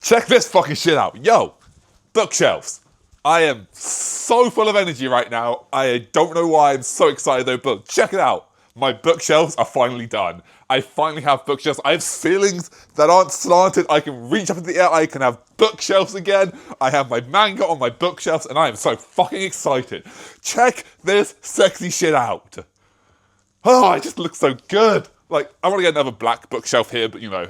Check this fucking shit out. Yo, bookshelves. I am so full of energy right now. I don't know why I'm so excited though, but check it out. My bookshelves are finally done. I finally have bookshelves. I have ceilings that aren't slanted. I can reach up into the air. I can have bookshelves again. I have my manga on my bookshelves and I am so fucking excited. Check this sexy shit out. Oh, it just looks so good. Like, I want to get another black bookshelf here, but you know,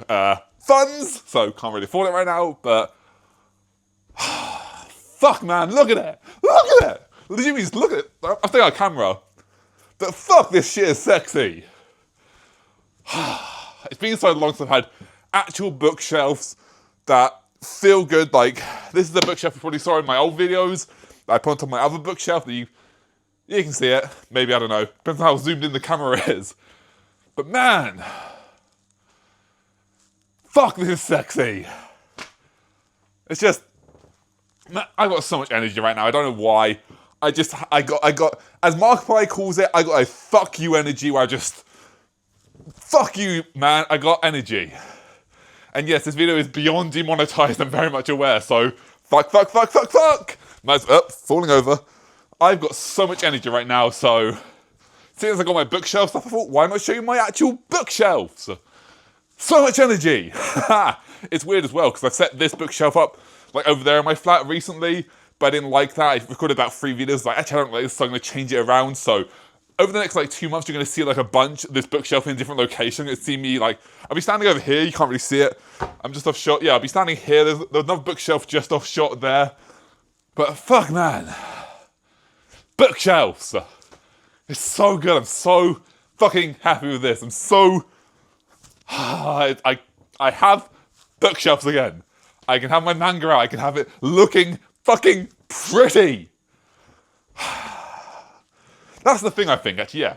funds, so can't really afford it right now, but fuck, man, look at it. Look at it. Legitimately, just look at it. I think our camera. But fuck, this shit is sexy. It's been so long since I've had actual bookshelves that feel good. Like, this is the bookshelf you probably saw in my old videos that I put on top of my other bookshelf that you can see it. Maybe, I don't know. Depends on how zoomed in the camera is. But man, fuck, this is sexy. It's just, man, I got so much energy right now. I don't know why. I got, as Markiplier calls it, I got a fuck you energy where I just, fuck you, man, I got energy. And yes, this video is beyond demonetized, I'm very much aware, so fuck. Falling over. I've got so much energy right now, so since I got my bookshelf stuff, I thought, why not show you my actual bookshelves? So much energy. It's weird as well, because I've set this bookshelf up, like over there in my flat recently, but I didn't like that. I recorded about 3 videos, like, actually I don't like this, so I'm going to change it around, so over the next, like, 2 months, you're going to see, like, a bunch of this bookshelf in a different location. You'll see me, like, I'll be standing over here, you can't really see it. I'm just off shot. Yeah, I'll be standing here, there's another bookshelf just off shot there. But fuck, man. Bookshelves. It's so good. I'm so fucking happy with this. I'm so... I have bookshelves again. I can have my manga out. I can have it looking fucking pretty. That's the thing I think, actually, yeah.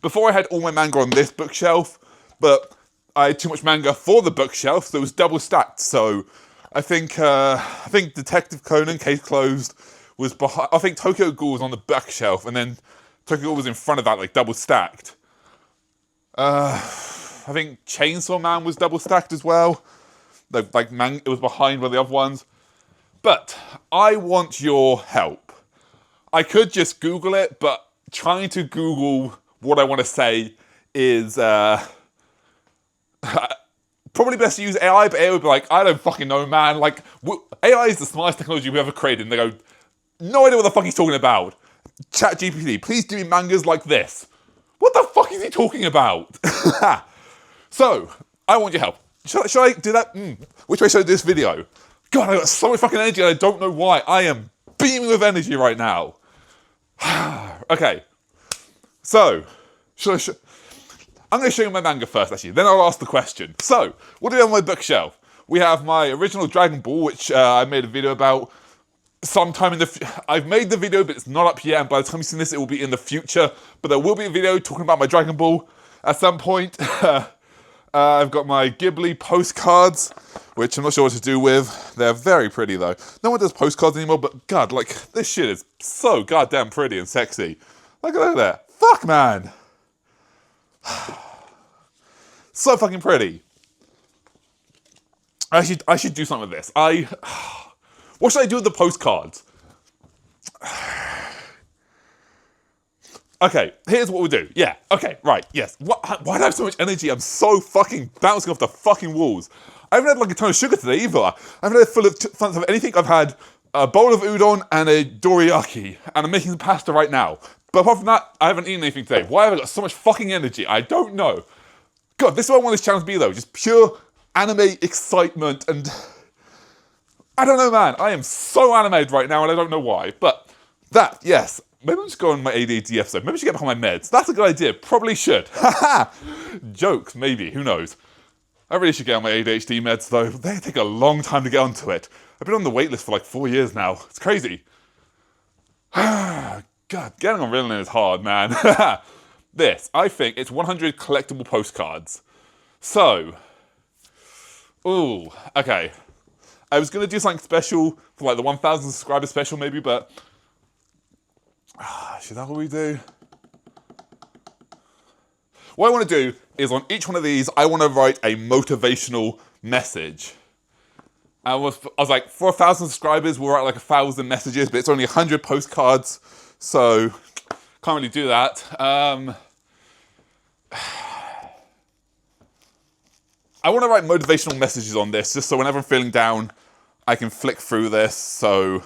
Before I had all my manga on this bookshelf, but I had too much manga for the bookshelf, so it was double stacked. So I think Detective Conan, Case Closed, was behind. I think Tokyo Ghoul was on the back shelf, and then Tokyo Ghoul was in front of that, like double stacked. I think Chainsaw Man was double stacked as well. It was behind one of the other ones. But I want your help. I could just Google it, but trying to Google what I want to say is probably best to use AI, but AI would be like, I don't fucking know, man. Like, AI is the smartest technology we've ever created. And they go, no idea what the fuck he's talking about. ChatGPT, please do me mangas like this. What the fuck is he talking about? So, I want your help. Should I do that? Which way should I do this video? God, I got so much fucking energy and I don't know why. I am beaming with energy right now. Okay. So, I'm going to show you my manga first, actually. Then I'll ask the question. So, what do we have on my bookshelf? We have my original Dragon Ball, which I made a video about sometime in the... I've made the video, but it's not up yet. And by the time you see this, it will be in the future. But there will be a video talking about my Dragon Ball at some point. I've got my Ghibli postcards, which I'm not sure what to do with. They're very pretty, though. No one does postcards anymore, but God, like, this shit is so goddamn pretty and sexy. Look at that. Fuck, man. So fucking pretty. I should do something with this. What should I do with the postcards? Okay, here's what we'll do. Yeah, okay, right, yes. Why do I have so much energy? I'm so fucking bouncing off the fucking walls. I haven't had like a ton of sugar today either. I haven't had full of tons of anything. I've had a bowl of udon and a doriyaki, and I'm making pasta right now. But apart from that, I haven't eaten anything today. Why have I got so much fucking energy? I don't know. God, this is what I want this channel to be though. Just pure anime excitement and... I don't know, man. I am so animated right now and I don't know why. But that, yes. Maybe I'll just go on my ADHD episode. Maybe I should get behind my meds. That's a good idea. Probably should. Haha. Jokes, maybe. Who knows? I really should get on my ADHD meds, though. They take a long time to get onto it. I've been on the wait list for like 4 years now. It's crazy. God, getting on Ritalin is hard, man. This, I think it's 100 collectible postcards. So, ooh, okay. I was going to do something special for like the 1,000 subscriber special maybe, but... Should that what we do? What I want to do is on each one of these, I want to write a motivational message. I was like, for 1,000 subscribers, we'll write like 1,000 messages, but it's only 100 postcards, so can't really do that. I want to write motivational messages on this, just so whenever I'm feeling down, I can flick through this, so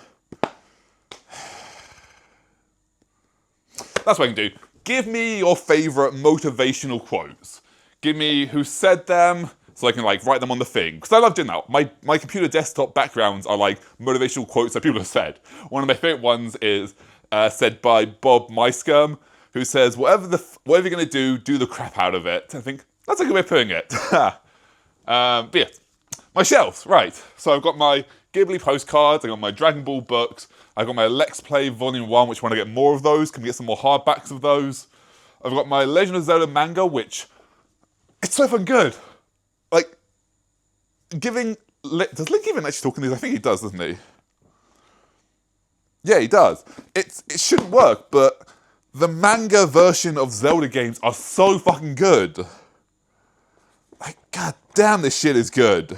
that's what I can do. Give me your favourite motivational quotes. Give me who said them, so I can like write them on the thing. Because I love doing that. My computer desktop backgrounds are like motivational quotes that people have said. One of my favourite ones is said by Bob Myskirm, who says, whatever you're going to do the crap out of it. I think that's a good way of putting it. But yeah, my shelves, right. So I've got my Ghibli postcards, I've got my Dragon Ball books, I've got my Let's Play Volume 1, which I want to get more of those. Can we get some more hardbacks of those? I've got my Legend of Zelda manga, which, it's so fucking good. Like, does Link even actually talk in these? I think he does, doesn't he? Yeah, he does. It shouldn't work, but the manga version of Zelda games are so fucking good. Like, god damn, this shit is good.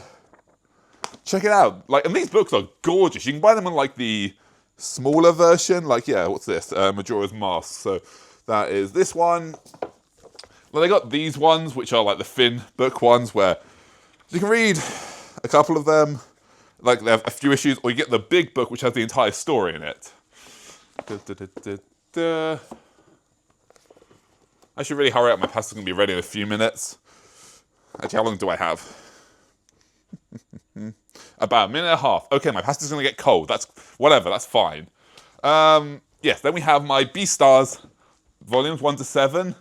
Check it out. Like, and these books are gorgeous. You can buy them on like the smaller version. Like, yeah, what's this? Majora's Mask. So that is this one. Well, they got these ones, which are like the thin book ones, where you can read a couple of them. Like, they have a few issues, or you get the big book, which has the entire story in it. I should really hurry up. My pasta's going to be ready in a few minutes. Actually, how long do I have? About a minute and a half. Okay, my pasta's going to get cold. That's whatever. That's fine. Yes, then we have my Beastars volumes 1 to 7.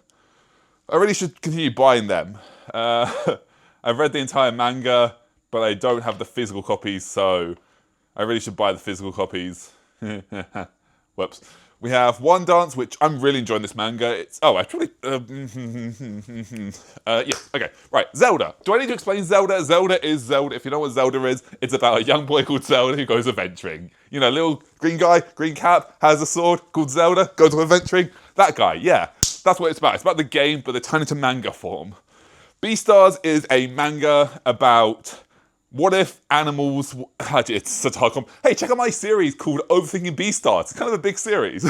I really should continue buying them. I've read the entire manga, but I don't have the physical copies, so I really should buy the physical copies. Whoops. We have One Dance, which I'm really enjoying this manga. It's I probably yeah, okay, right. Zelda. Do I need to explain Zelda? Zelda is Zelda. If you know what Zelda is, it's about a young boy called Zelda who goes adventuring. You know, little green guy, green cap, has a sword called Zelda, goes adventuring. That guy, yeah. That's what it's about. It's about the game, but they're turned into manga form. Beastars is a manga about what if animals... It's such a hard comp. Hey, check out my series called Overthinking Beastars. It's kind of a big series.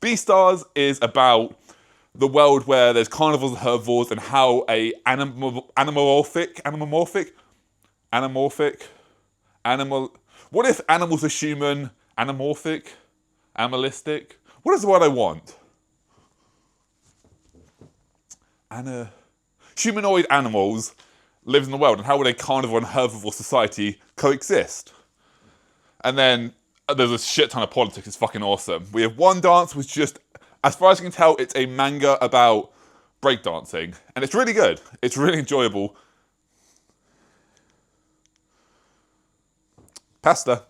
Beastars is about the world where there's carnivores and herbivores and how a what if animals are human, animalistic? What is the word I want? Humanoid animals lives in the world, and how would a carnivore and herbivore society coexist? And then there's a shit ton of politics. It's fucking awesome. We have One Dance, which just, as far as I can tell, it's a manga about breakdancing, and it's really good. It's really enjoyable. Pasta.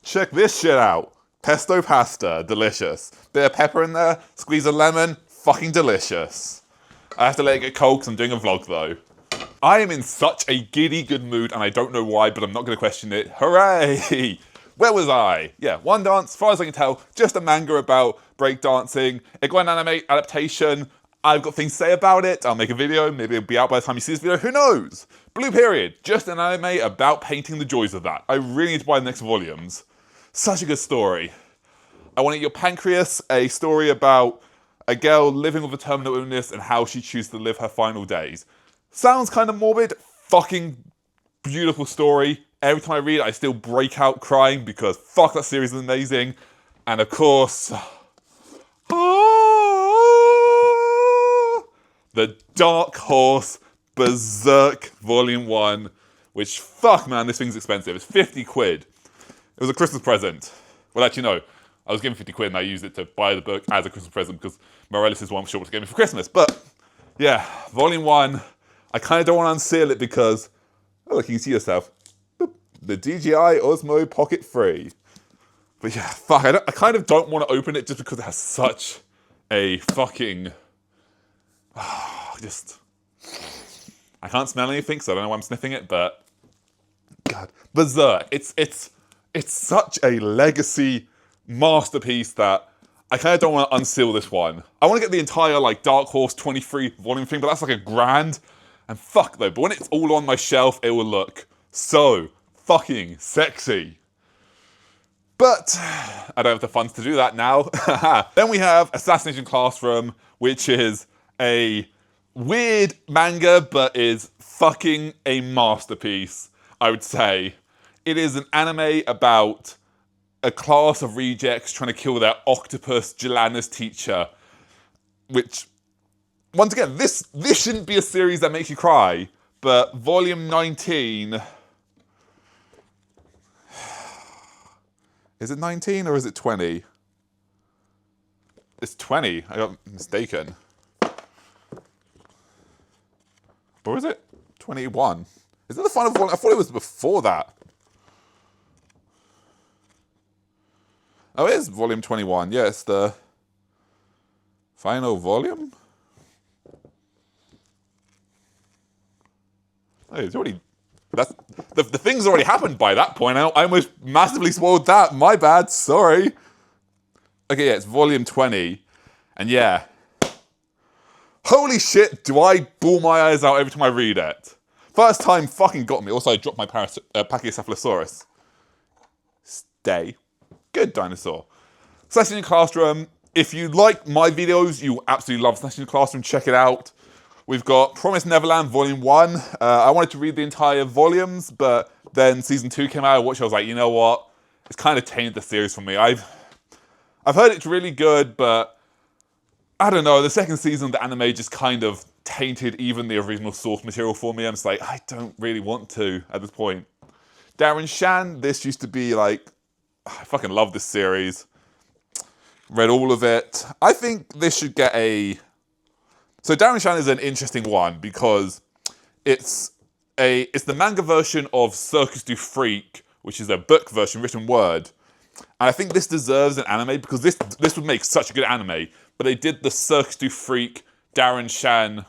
Check this shit out. Pesto pasta, delicious. Bit of pepper in there, squeeze a lemon, fucking delicious. I have to let it get cold because I'm doing a vlog though. I am in such a giddy good mood, and I don't know why, but I'm not going to question it. Hooray! Where was I? Yeah, One Dance, as far as I can tell, just a manga about breakdancing. It got an anime adaptation. I've got things to say about it. I'll make a video. Maybe it'll be out by the time you see this video. Who knows? Blue Period, just an anime about painting the joys of that. I really need to buy the next volumes. Such a good story. I Want to Eat Your Pancreas, a story about a girl living with a terminal illness and how she chooses to live her final days. Sounds kind of morbid, fucking beautiful story. Every time I read it, I still break out crying because fuck, that series is amazing. And of course, the Dark Horse Berserk Volume 1, which, fuck man, this thing's expensive. It's 50 quid. It was a Christmas present. Well, actually, no. I was given 50 quid and I used it to buy the book as a Christmas present because my relatives weren't sure what to get me for Christmas. But, yeah, Volume 1. I kind of don't want to unseal it because, oh, look, you can see yourself. Boop, the DJI Osmo Pocket 3. But yeah, fuck, I kind of don't want to open it just because it has such a fucking... just... I can't smell anything, so I don't know why I'm sniffing it, but... God. Berserk. It's such a legacy masterpiece that I kind of don't want to unseal this one. I want to get the entire, like, Dark Horse 23 volume thing, but that's like $1,000. And fuck though, but when it's all on my shelf, it will look so fucking sexy. But I don't have the funds to do that now. Then we have Assassination Classroom, which is a weird manga, but is fucking a masterpiece, I would say. It is an anime about a class of rejects trying to kill their octopus gelatinous teacher. Which, once again, this shouldn't be a series that makes you cry, but volume 19... Is it 19 or is it 20? It's 20. I got mistaken. Or is it 21? Is it the final volume? I thought it was before that. Oh, it is volume 21. Yeah, it's the final volume. Hey, it's already... That's, the thing's already happened by that point. I almost massively spoiled that. My bad. Sorry. Okay, yeah, it's volume 20. And yeah. Holy shit, do I bawl my eyes out every time I read it. First time fucking got me. Also, I dropped my Pachycephalosaurus. Stay. Good dinosaur. Assassination Classroom. If you like my videos, you absolutely love Assassination Classroom. Check it out. We've got Promised Neverland Volume 1. I wanted to read the entire volumes, but then Season 2 came out, which I was like, you know what? It's kind of tainted the series for me. I've heard it's really good, but I don't know. The second season of the anime just kind of tainted even the original source material for me. I'm just like, I don't really want to at this point. Darren Shan, this used to be like, I fucking love this series. Read all of it. I think this should get a... So Darren Shan is an interesting one because it's the manga version of Circus du Freak, which is a book version, written word. And I think this deserves an anime because this would make such a good anime. But they did the Circus du Freak, Darren Shan...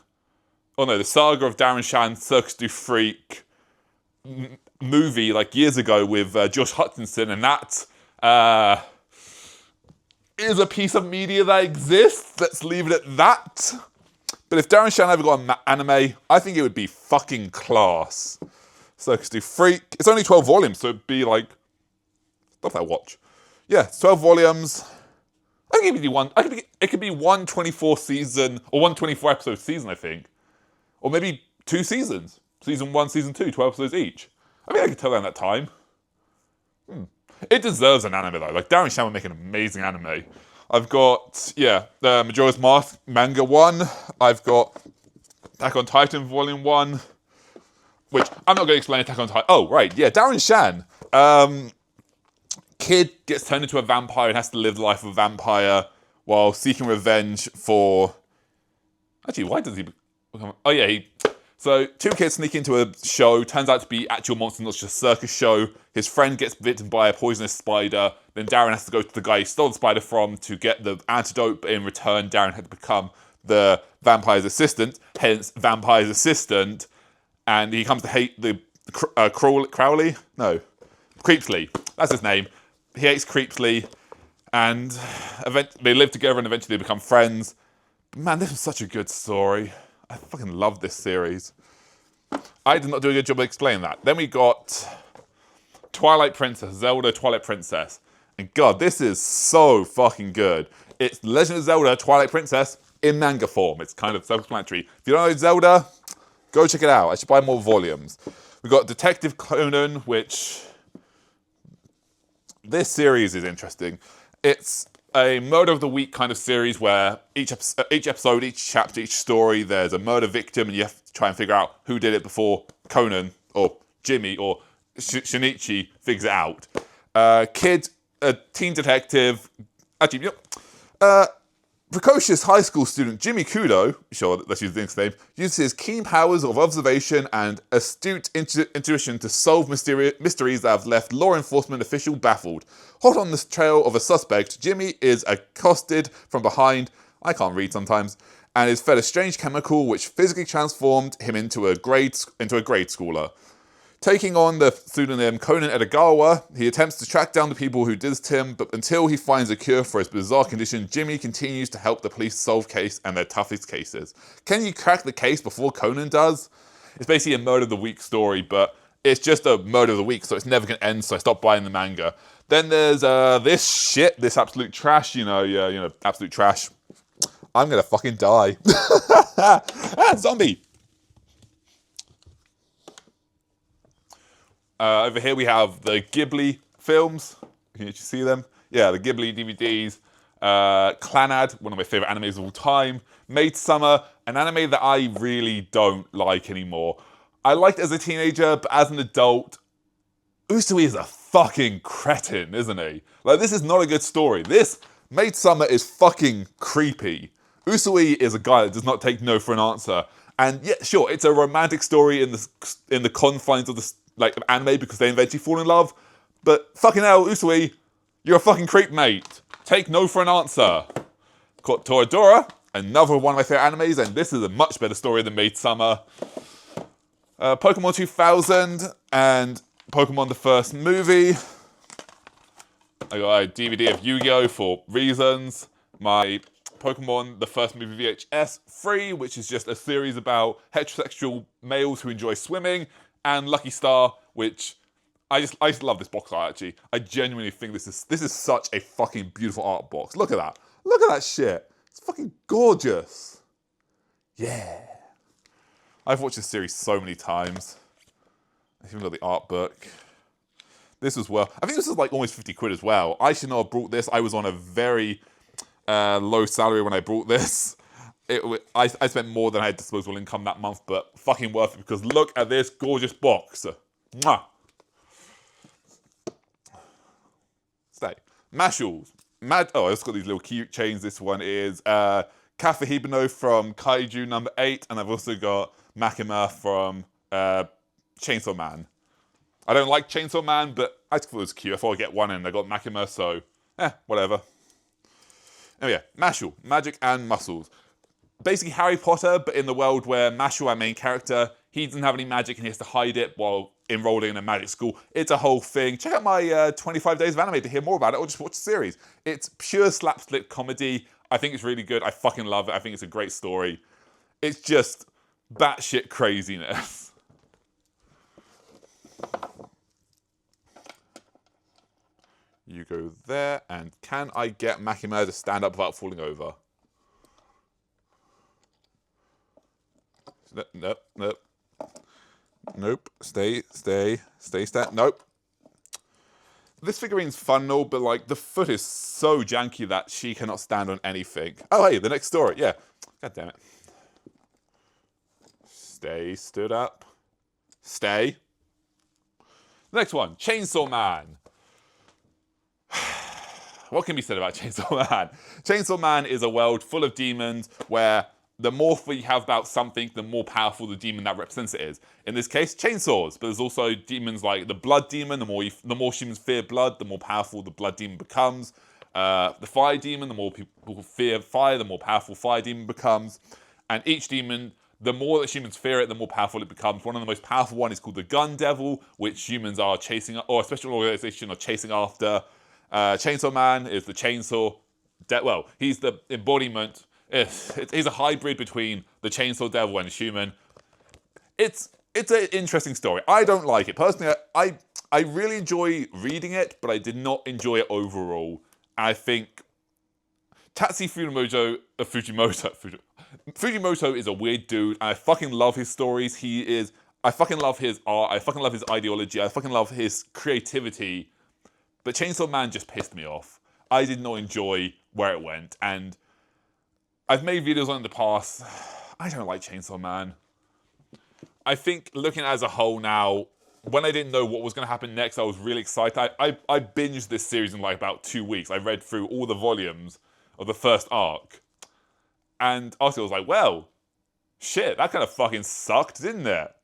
Oh no, the Saga of Darren Shan, Circus du Freak movie like years ago with Josh Hutcherson, and that is a piece of media that exists. Let's leave it at that. But if Darren Shan ever got an anime, I think it would be fucking class. Circus du Freak. It's only 12 volumes, so it'd be like... Stuff I watch. Yeah, it's 12 volumes. I think it'd be one... It could be one 24 season, or one 24 episode season, I think. Or maybe 2 seasons. Season 1, Season 2, 12 episodes each. I mean, I could tell them that time. It deserves an anime, though. Like, Darren Shan would make an amazing anime. I've got, the Majora's Mask Manga 1. I've got Attack on Titan Volume 1. Which, I'm not going to explain Attack on Titan. Oh, right, yeah, Darren Shan. Kid gets turned into a vampire and has to live the life of a vampire while seeking revenge for... Actually, why does he become... Oh, yeah, So, 2 kids sneak into a show, turns out to be actual monsters, not just a circus show. His friend gets bitten by a poisonous spider. Then Darren has to go to the guy he stole the spider from to get the antidote, but in return, Darren had to become the vampire's assistant, hence Vampire's Assistant. And he comes to hate the Crowley? No, Creepsley. That's his name. He hates Creepsley, and they live together and eventually they become friends. But man, this was such a good story. I fucking love this series. I did not do a good job of explaining that. Then we got Twilight Princess, Zelda Twilight Princess. And God, this is so fucking good. It's Legend of Zelda Twilight Princess in manga form. It's kind of self-explanatory. If you don't know Zelda, go check it out. I should buy more volumes. We got Detective Conan, which... This series is interesting. It's a murder of the week kind of series where each episode, each chapter, each story, there's a murder victim and you have to try and figure out who did it before Conan or Jimmy or Shinichi figures it out. Kid, a teen detective, actually, precocious high school student Jimmy Kudo, sure, let's use the name, uses his keen powers of observation and astute intuition to solve mysteries that have left law enforcement official baffled. Hot on the trail of a suspect, Jimmy is accosted from behind, I can't read sometimes, and is fed a strange chemical which physically transformed him into a grade schooler. Taking on the pseudonym Conan Edogawa, he attempts to track down the people who did him, but until he finds a cure for his bizarre condition, Jimmy continues to help the police solve case and their toughest cases. Can you crack the case before Conan does? It's basically a murder of the week story, but it's just a murder of the week, so it's never going to end, so I stopped buying the manga. Then there's this shit, this absolute trash, absolute trash. I'm going to fucking die. Zombie. Over here we have the Ghibli films. Can you see them? Yeah, the Ghibli DVDs. Clannad, one of my favourite animes of all time. Maid Summer, an anime that I really don't like anymore. I liked it as a teenager, but as an adult, Usui is a fucking cretin, isn't he? Like, this is not a good story. This Maid Summer is fucking creepy. Usui is a guy that does not take no for an answer. And yeah, sure, it's a romantic story in the confines of of anime because they eventually fall in love. But fucking hell, Usui, you're a fucking creep, mate. Take no for an answer. Got Toradora, another one of my favourite animes, and this is a much better story than Maid Summer. Pokemon 2000 and Pokemon the first movie. I got a DVD of Yu-Gi-Oh! For reasons. My Pokemon the first movie VHS free, which is just a series about heterosexual males who enjoy swimming, and Lucky Star, which I just love this box art, actually. I genuinely think this is such a fucking beautiful art box. Look at that. Look at that shit. It's fucking gorgeous. Yeah. I've watched this series so many times. I've even got the art book. This as well. I think this is like almost 50 quid as well. I should not have brought this. I was on a very low salary when I brought this. I spent more than I had disposable income that month, but fucking worth it because look at this gorgeous box. Mwah. Stay. Mashals. Oh, I've got these little cute chains. This one is Kafa Hibino from Kaiju number 8, and I've also got Makima from Chainsaw Man. I don't like Chainsaw Man, but I thought it was cute. I thought I'd get one and I got Makima, so whatever. Oh yeah, Mashal, Magic and Muscles. Basically Harry Potter, but in the world where Mashal, our main character, he doesn't have any magic and he has to hide it while enrolling in a magic school. It's a whole thing. Check out my 25 Days of Anime to hear more about it, or just watch the series. It's pure slapstick comedy. I think it's really good. I fucking love it. I think it's a great story. It's just batshit craziness. You go there, and can I get Makima to stand up without falling over? Nope, nope. Nope. Stay. Nope. This figurine's fun and all, but like the foot is so janky that she cannot stand on anything. Oh hey, the next story. Yeah. God damn it. Stay stood up. Stay. The next one, Chainsaw Man. What can be said about Chainsaw Man? Chainsaw Man is a world full of demons where the more we have about something, the more powerful the demon that represents it is. In this case, chainsaws. But there's also demons like the blood demon. The more humans fear blood, the more powerful the blood demon becomes. The fire demon, the more people fear fire, the more powerful fire demon becomes. And each demon, the more that humans fear it, the more powerful it becomes. One of the most powerful ones is called the Gun Devil, which humans are chasing, or a special organization are chasing after. Chainsaw Man is the chainsaw. He's the embodiment. He's a hybrid between the Chainsaw Devil and a human. It's an interesting story. I don't like it. Personally, I really enjoy reading it, but I did not enjoy it overall. I think Fujimoto is a weird dude, and I fucking love his stories. I fucking love his art. I fucking love his ideology. I fucking love his creativity. But Chainsaw Man just pissed me off. I did not enjoy where it went, and I've made videos on it in the past. I don't like Chainsaw Man. I think looking at it as a whole now, when I didn't know what was going to happen next, I was really excited. I binged this series in like about 2 weeks. I read through all the volumes of the first arc. And also I was like, well, shit, that kind of fucking sucked, didn't it?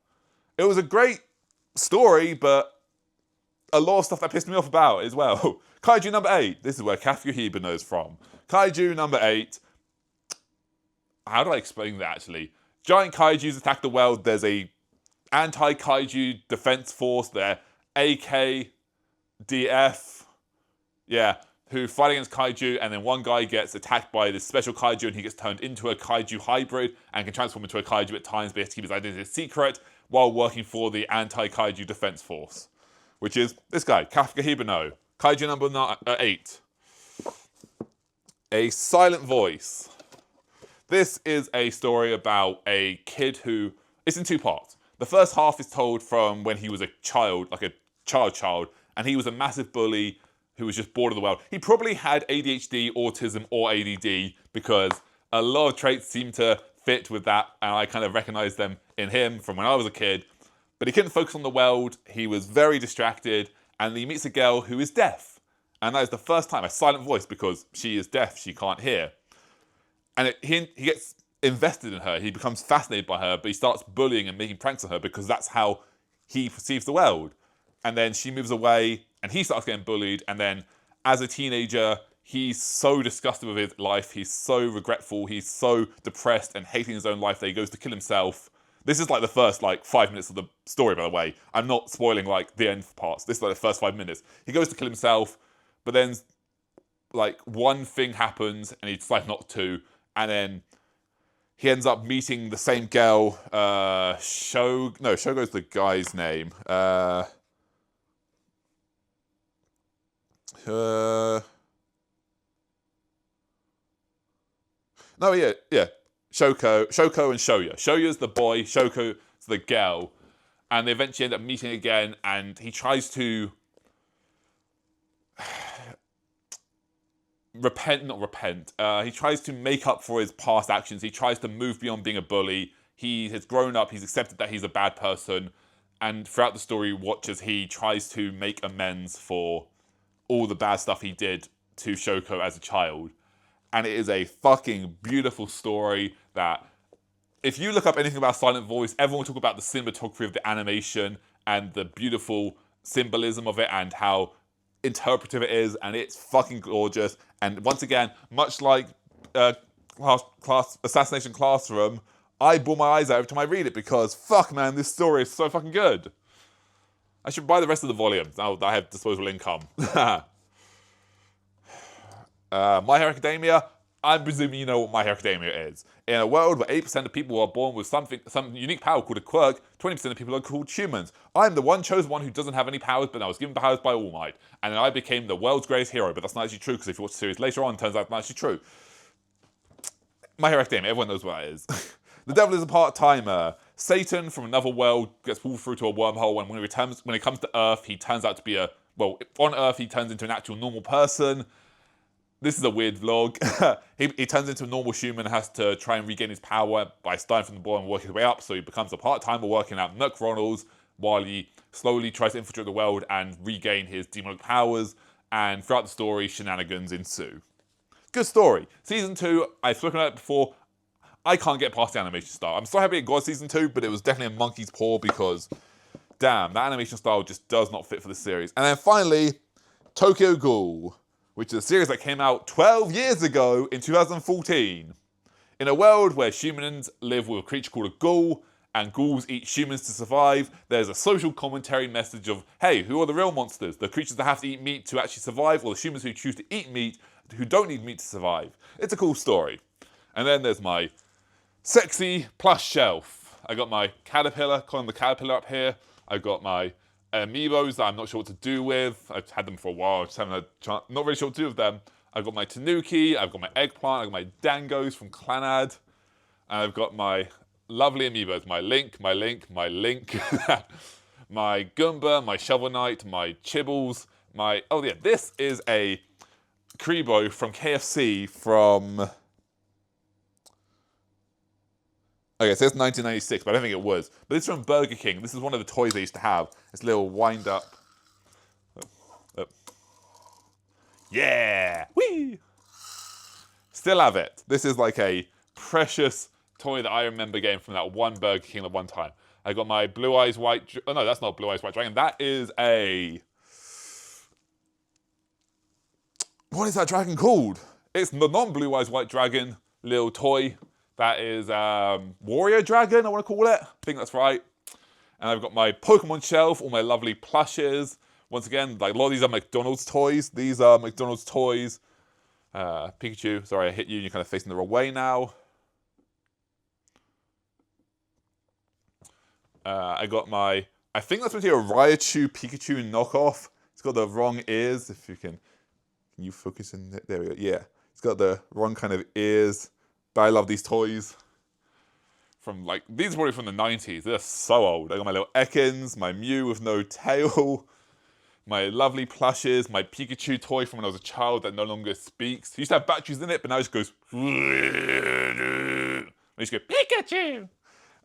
It was a great story, but a lot of stuff that pissed me off about it as well. Kaiju number 8. This is where Kafuhibino is from. Kaiju number 8. How do I explain that, actually? Giant kaijus attack the world. There's a anti-kaiju defense force there. AKDF. Yeah. Who fight against kaiju, and then one guy gets attacked by this special kaiju, and he gets turned into a kaiju hybrid and can transform into a kaiju at times, but he has to keep his identity secret. while working for the Anti-Kaiju Defense Force, which is this guy, Kafka Hibano, Kaiju number 8. A Silent Voice. This is a story about a kid who... It's in 2 parts. The first half is told from when he was a child, like a child, and he was a massive bully who was just bored of the world. He probably had ADHD, autism, or ADD, because a lot of traits seem to fit with that, and I kind of recognized them in him from when I was a kid. But he couldn't focus on the world, he was very distracted, and he meets a girl who is deaf. And that is the first time, a silent voice, because she is deaf, she can't hear. And he gets invested in her, he becomes fascinated by her, but he starts bullying and making pranks on her because that's how he perceives the world. And then she moves away, and he starts getting bullied, and then as a teenager, he's so disgusted with his life, he's so regretful, he's so depressed and hating his own life that he goes to kill himself. This is like the first 5 minutes of the story, by the way. I'm not spoiling the end parts. This is like the first 5 minutes. He goes to kill himself, but then one thing happens and he decides not to, and then he ends up meeting the same girl. Shogo's the guy's name. Shoko and Shoya. Shoya's the boy, Shoko's the girl, and they eventually end up meeting again, and he tries to he tries to make up for his past actions. He tries to move beyond being a bully. He has grown up, he's accepted that he's a bad person, and throughout the story, watch as he tries to make amends for all the bad stuff he did to Shoko as a child. And it is a fucking beautiful story that, if you look up anything about Silent Voice, everyone will talk about the cinematography of the animation and the beautiful symbolism of it and how interpretive it is, and it's fucking gorgeous. And once again, much like Assassination Classroom, I bawl my eyes out every time I read it because, fuck man, this story is so fucking good. I should buy the rest of the volumes now that I have disposable income. My Hero Academia, I'm presuming you know what My Hero Academia is. In a world where 8% of people are born with some unique power called a quirk, 20% of people are called humans. I'm the one chosen one who doesn't have any powers, but I was given powers by All Might. And then I became the world's greatest hero, but that's not actually true, because if you watch the series later on, it turns out that's actually true. My Hero Academia, everyone knows what it is. The devil is a part-timer. Satan from another world gets pulled through to a wormhole, and when he comes to Earth, he turns out to be on Earth he turns into an actual normal person. This is a weird vlog. he turns into a normal human and has to try and regain his power by starting from the bottom and working his way up, so he becomes a part-timer working at McDonald's while he slowly tries to infiltrate the world and regain his demonic powers, and throughout the story, shenanigans ensue. Good story. Season 2, I've spoken about it before, I can't get past the animation style. I'm so happy it got Season 2, but it was definitely a monkey's paw because, damn, that animation style just does not fit for the series. And then finally, Tokyo Ghoul, which is a series that came out 12 years ago in 2014. In a world where humans live with a creature called a ghoul, and ghouls eat humans to survive, there's a social commentary message of, hey, who are the real monsters? The creatures that have to eat meat to actually survive, or the humans who choose to eat meat who don't need meat to survive? It's a cool story. And then there's my sexy plush shelf. I got my caterpillar, calling the caterpillar up here. I got my amiibos that I'm not sure what to do with. I've had them for a while, I just haven't had a chance, not really sure what to do with them. I've got my tanuki, I've got my eggplant, I've got my dangos from Clanad, and I've got my lovely amiibos, my Link, my Goomba, my Shovel Knight, my Chibbles, this is a Kribo from KFC from... Okay, so it's 1996, but I don't think it was. But this is from Burger King. This is one of the toys they used to have. This little wind-up. Yeah! Whee! Still have it. This is like a precious toy that I remember getting from that one Burger King at one time. I got my Blue Eyes White... Oh, no, that's not Blue Eyes White Dragon. That is a... What is that dragon called? It's the non-Blue Eyes White Dragon little toy. That is Warrior Dragon, I want to call it. I think that's right. And I've got my Pokemon shelf, all my lovely plushes. Once again, like a lot of these are McDonald's toys. These are McDonald's toys. Pikachu, sorry I hit you, you're kind of facing the wrong way now. I got my, I think that's meant to be a Raichu Pikachu knockoff. It's got the wrong ears, if you can you focus in there? There we go, yeah. It's got the wrong kind of ears, but I love these toys. From like, these are probably from the 90s, they're so old. I got my little Ekans, my Mew with no tail, my lovely plushes, my Pikachu toy from when I was a child that no longer speaks. It used to have batteries in it, but now it just goes, it just goes, Pikachu!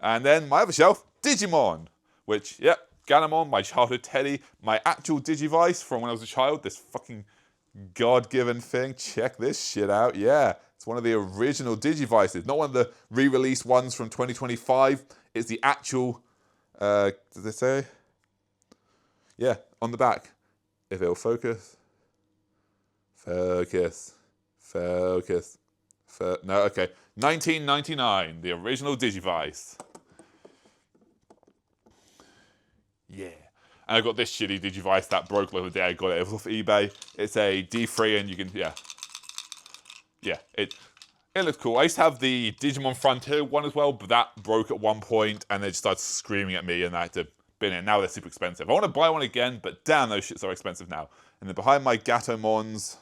And then my other shelf, Digimon, which, yep, Ganamon, my childhood teddy, my actual Digivice from when I was a child, this fucking God-given thing. Check this shit out, yeah. It's one of the original Digivices, not one of the re-released ones from 2025. It's the actual, does it say? Yeah, on the back. If it'll focus. Focus. Focus. No, okay. 1999, the original Digivice. Yeah. And I got this shitty Digivice that broke the other day. I got it off eBay. It's a D3 and you can, yeah. Yeah, it looks cool. I used to have the Digimon Frontier one as well, but that broke at one point and they just started screaming at me and I had to bin it. Now they're super expensive. I want to buy one again, but damn, those shits are expensive now. And then behind my Gatomons,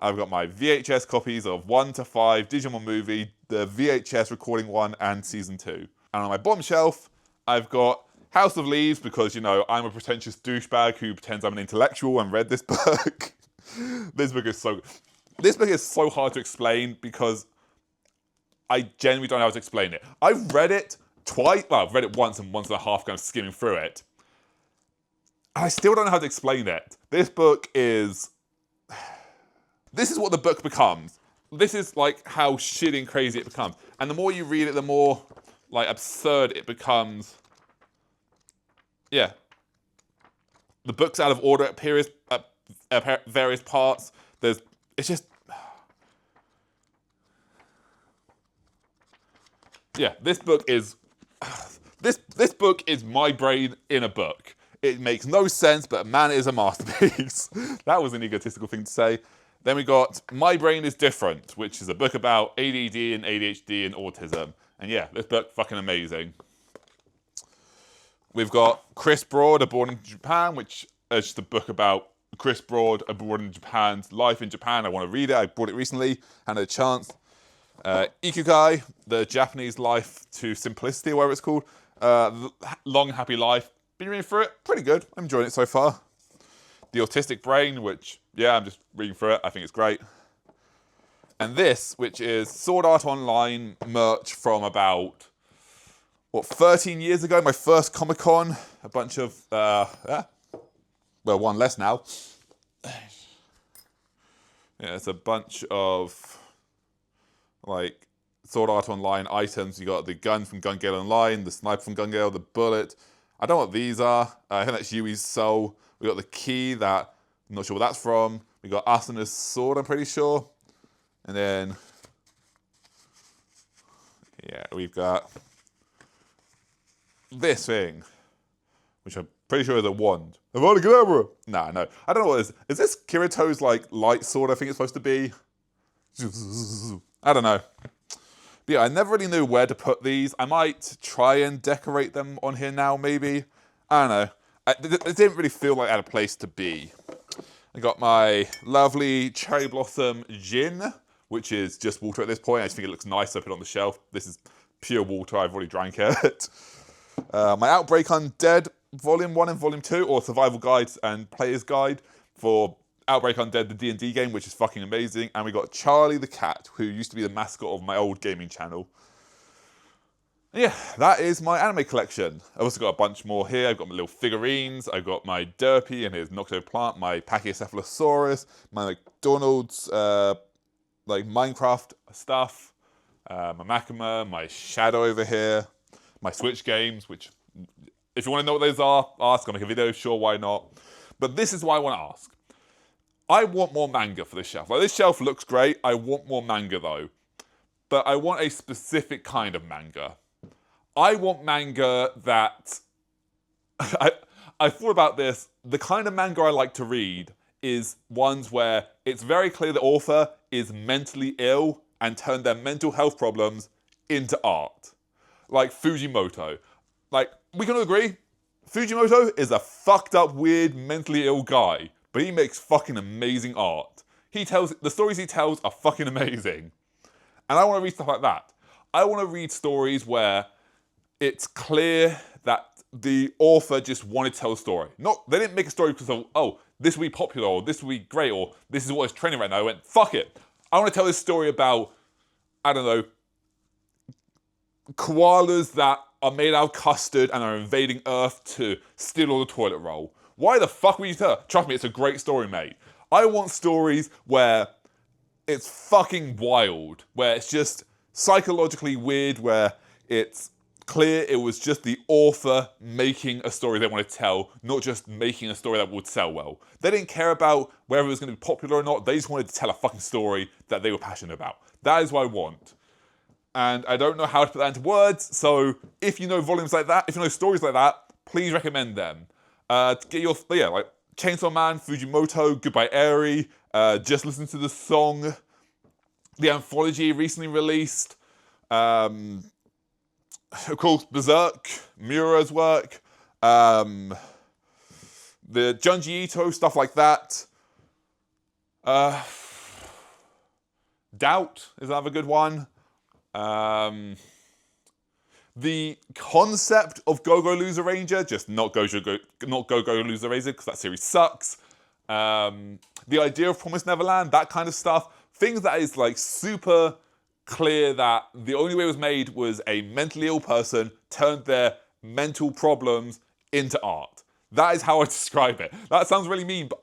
I've got my VHS copies of 1 to 5 Digimon movie, the VHS recording 1 and season 2. And on my bottom shelf, I've got House of Leaves because, you know, I'm a pretentious douchebag who pretends I'm an intellectual and read this book. This book is so hard to explain because I genuinely don't know how to explain it. I've read it twice, well, I've read it once and a half, kind of skimming through it. I still don't know how to explain it. This book is... This is what the book becomes. This is like how shitty and crazy it becomes. And the more you read it, the more like absurd it becomes. Yeah. The book's out of order at various parts. It's just... Yeah, this book is... This book is my brain in a book. It makes no sense, but man, it is a masterpiece. That was an egotistical thing to say. Then we got My Brain is Different, which is a book about ADD and ADHD and autism. And yeah, this book, fucking amazing. We've got Chris Broad, Abroad in Japan, which is just a book about Chris Broad, Abroad in Japan's life in Japan. I want to read it. I bought it recently, had a chance. Ikigai, the Japanese life to simplicity, or whatever it's called. Long, happy life. Been reading through it. Pretty good. I'm enjoying it so far. The Autistic Brain, which, yeah, I'm just reading through it. I think it's great. And this, which is Sword Art Online merch from about, 13 years ago, my first Comic-Con. A bunch of, one less now. Yeah, it's a bunch of, like, Sword Art Online items. You got the gun from Gun Gale Online, the sniper from Gun Gale, the bullet. I don't know what these are. I think that's Yui's soul. We got the key that, I'm not sure what that's from. We got Asuna's sword, I'm pretty sure. And then, yeah, we've got this thing, which I'm pretty sure is a wand. Avada Kedavra! Nah, no. I don't know what it is. Is this Kirito's, like, light sword I think it's supposed to be? I don't know. But yeah, I never really knew where to put these. I might try and decorate them on here now, maybe. I don't know. It didn't really feel like I had a place to be. I got my lovely Cherry Blossom Gin, which is just water at this point. I just think it looks nice. I put it on the shelf. This is pure water. I've already drank it. My Outbreak Undead Volume 1 and Volume 2, or Survival Guides and Player's Guide for Outbreak Undead, the D&D game, which is fucking amazing. And we got Charlie the cat, who used to be the mascot of my old gaming channel. Yeah, that is my anime collection. I've also got a bunch more here. I've got my little figurines. I've got my Derpy and his Nocto plant, my Pachycephalosaurus, my McDonald's, like Minecraft stuff, my Makima, my Shadow over here, my Switch games, which, if you want to know what those are, ask. I'll make a video, sure, why not? But this is what I want to ask. I want more manga for this shelf. Like, this shelf looks great. I want more manga, though. But I want a specific kind of manga. I want manga that... I thought about this. The kind of manga I like to read is ones where it's very clear the author is mentally ill and turned their mental health problems into art. Like Fujimoto. Like, we can all agree, Fujimoto is a fucked up, weird, mentally ill guy, but he makes fucking amazing art. The stories he tells are fucking amazing. And I want to read stuff like that. I want to read stories where it's clear that the author just wanted to tell a story. They didn't make a story because of, oh, this will be popular, or this will be great, or this is what is trending right now. I went, fuck it. I want to tell this story about, I don't know, koalas that are made out of custard and are invading Earth to steal all the toilet roll. Why the fuck would you tell her? Trust me, it's a great story, mate. I want stories where it's fucking wild, where it's just psychologically weird, where it's clear it was just the author making a story they want to tell, not just making a story that would sell well. They didn't care about whether it was going to be popular or not. They just wanted to tell a fucking story that they were passionate about. That is what I want. And I don't know how to put that into words, so if you know volumes like that, if you know stories like that, please recommend them. To get your, like Chainsaw Man, Fujimoto, Goodbye Eri, just listen to the song, the anthology recently released, of course Berserk, Miura's work, the Junji Ito, stuff like that. Doubt is another good one. The concept of Go-Go Loser Ranger, just not Go-Go Loser Ranger, because that series sucks. The idea of Promised Neverland, that kind of stuff. Things that is like super clear that the only way it was made was a mentally ill person turned their mental problems into art. That is how I describe it. That sounds really mean, but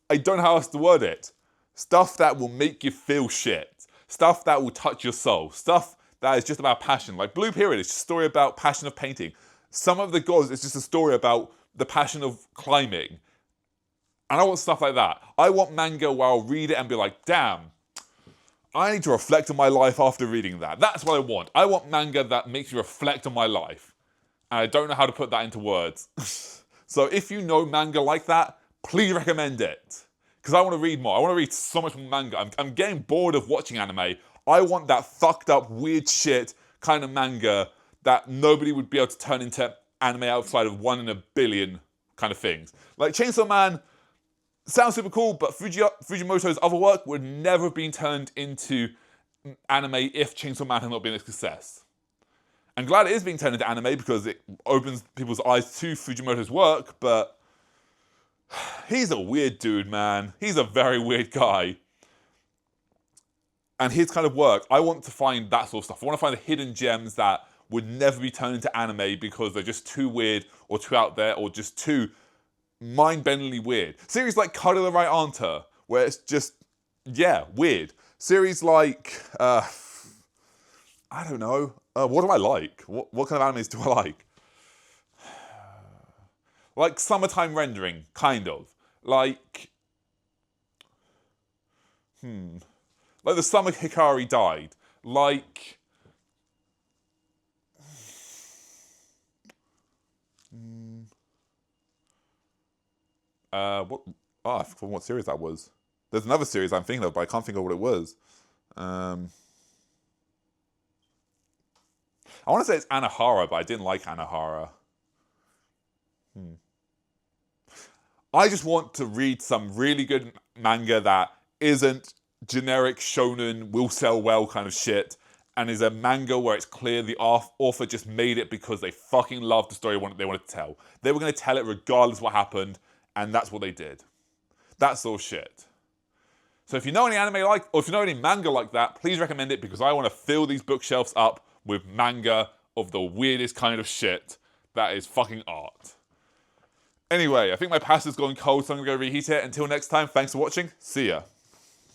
I don't know how else to word it. Stuff that will make you feel shit. Stuff that will touch your soul. Stuff that is just about passion. Like Blue Period is just a story about passion of painting. Some of the Gods is just a story about the passion of climbing. And I want stuff like that. I want manga where I'll read it and be like, damn, I need to reflect on my life after reading that. That's what I want. I want manga that makes me reflect on my life. And I don't know how to put that into words. So if you know manga like that, please recommend it. Because I want to read more. I want to read so much more manga. I'm getting bored of watching anime. I want that fucked up, weird shit kind of manga that nobody would be able to turn into anime outside of 1 in a billion kind of things. Like Chainsaw Man sounds super cool, but Fujimoto's other work would never have been turned into anime if Chainsaw Man had not been a success. I'm glad it is being turned into anime because it opens people's eyes to Fujimoto's work, but he's a weird dude, man. He's a very weird guy. And his kind of work, I want to find that sort of stuff. I want to find the hidden gems that would never be turned into anime because they're just too weird or too out there or just too mind-bendingly weird. Series like Cuddle the Right Answer, where it's just, yeah, weird. Series like, I don't know. What do I like? What kind of animes do I like? Like Summertime Rendering, kind of. Like the summer Hikari died. Like what? Oh, I forgot what series that was. There's another series I'm thinking of, but I can't think of what it was. I want to say it's Anahara, but I didn't like Anahara. I just want to read some really good manga that isn't generic shonen, will sell well kind of shit, and is a manga where it's clear the author just made it because they fucking loved the story they wanted to tell. They were going to tell it regardless of what happened, and that's what they did. That sort of shit. So if you know any anime like, or if you know any manga like that, please recommend it because I want to fill these bookshelves up with manga of the weirdest kind of shit that is fucking art. Anyway, I think my pasta's gone cold, so I'm going to go reheat it. Until next time, thanks for watching. See ya.